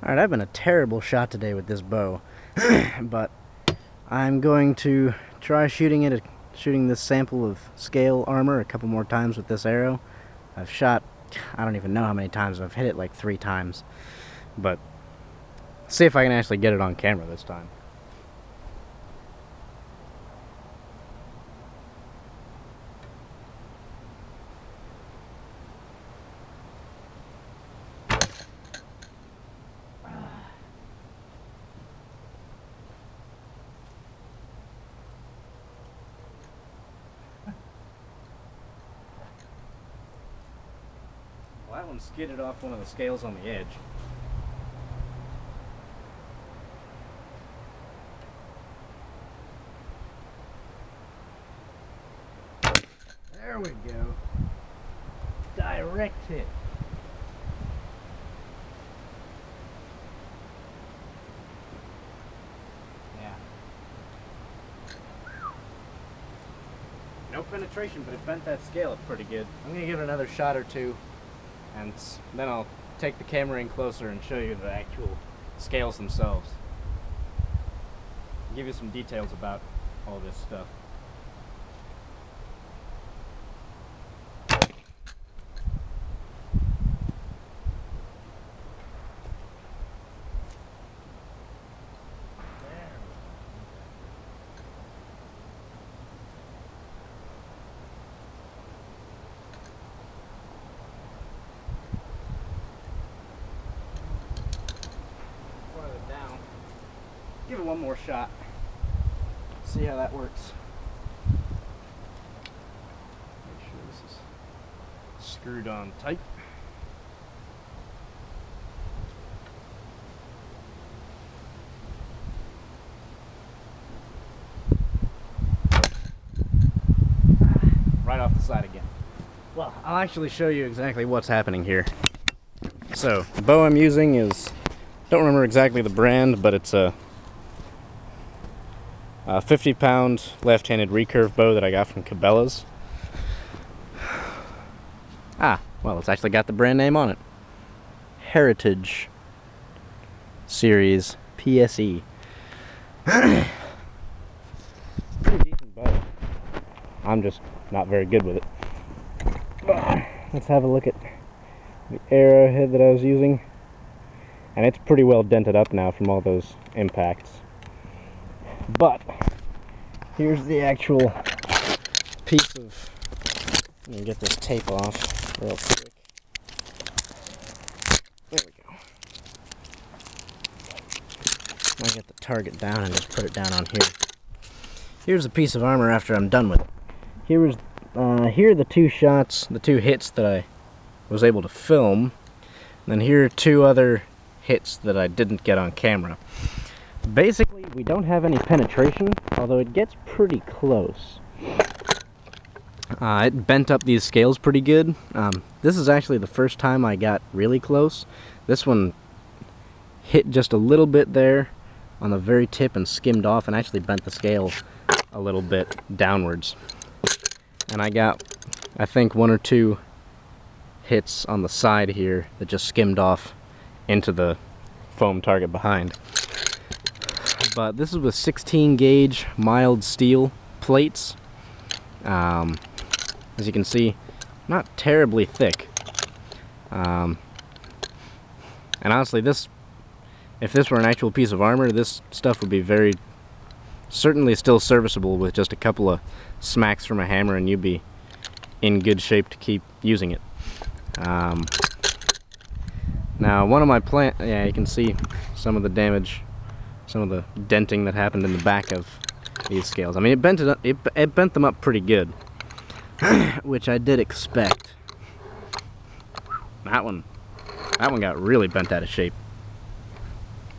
Alright, I've been a terrible shot today with this bow, but I'm going to try shooting this sample of scale armor a couple more times with this arrow. I've shot, I don't even know how many times, I've hit it like 3 times, but see if I can actually get it on camera this time. Well, that one skidded off one of the scales on the edge. There we go. Direct hit. Yeah. No penetration, but it bent that scale up pretty good. I'm gonna give it another shot or two, and then I'll take the camera in closer and show you the actual scales themselves. Give you some details about all this stuff. Down. Give it one more shot. See how that works. Make sure this is screwed on tight. Right off the side again. Well, I'll actually show you exactly what's happening here. So, the bow I'm using is, don't remember exactly the brand, but it's a 50-pound left-handed recurve bow that I got from Cabela's. Well, it's actually got the brand name on it. Heritage Series PSE. Pretty decent bow. I'm just not very good with it. Let's have a look at the arrowhead that I was using. And it's pretty well dented up now from all those impacts. But here's the actual piece of, let me get this tape off real quick. There we go. I'll get the target down and just put it down on here. Here's a piece of armor after I'm done with it. Here are the 2 shots, the 2 hits that I was able to film. And then here are 2 other hits that I didn't get on camera. Basically, we don't have any penetration, although it gets pretty close. It bent up these scales pretty good. This is actually the first time I got really close. This one hit just a little bit there on the very tip and skimmed off and actually bent the scale a little bit downwards. And I got, I think, 1 or 2 hits on the side here that just skimmed off into the foam target behind. But this is with 16 gauge mild steel plates. As you can see, not terribly thick. And honestly, if this were an actual piece of armor, this stuff would be certainly still serviceable with just a couple of smacks from a hammer, and you'd be in good shape to keep using it. Now, one of my yeah, you can see some of the damage, some of the denting that happened in the back of these scales. I mean, it bent them up pretty good, which I did expect. That one got really bent out of shape.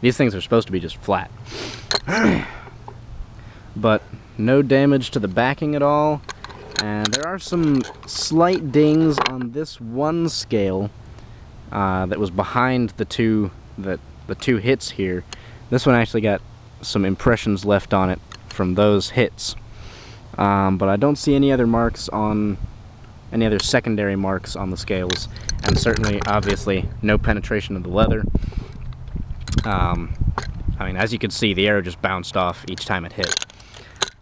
These things are supposed to be just flat. But no damage to the backing at all, and there are some slight dings on this one scale that was behind the two hits here. This one actually got some impressions left on it from those hits, but I don't see any other secondary marks on the scales, and certainly, obviously, no penetration of the leather. I mean, as you can see, the arrow just bounced off each time it hit.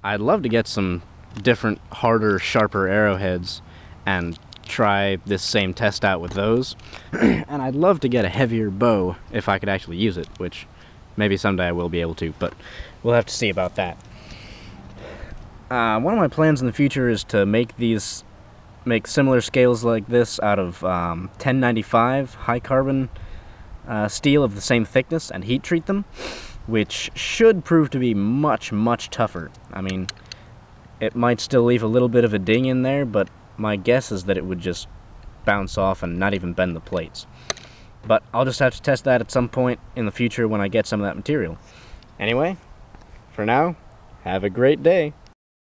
I'd love to get some different, harder, sharper arrowheads and try this same test out with those. And I'd love to get a heavier bow if I could actually use it, which maybe someday I will be able to, but we'll have to see about that. One of my plans in the future is to make similar scales like this out of 1095 high carbon steel of the same thickness and heat treat them, which should prove to be much, much tougher. I mean, it might still leave a little bit of a ding in there, but my guess is that it would just bounce off and not even bend the plates. But I'll just have to test that at some point in the future when I get some of that material. Anyway, for now, have a great day.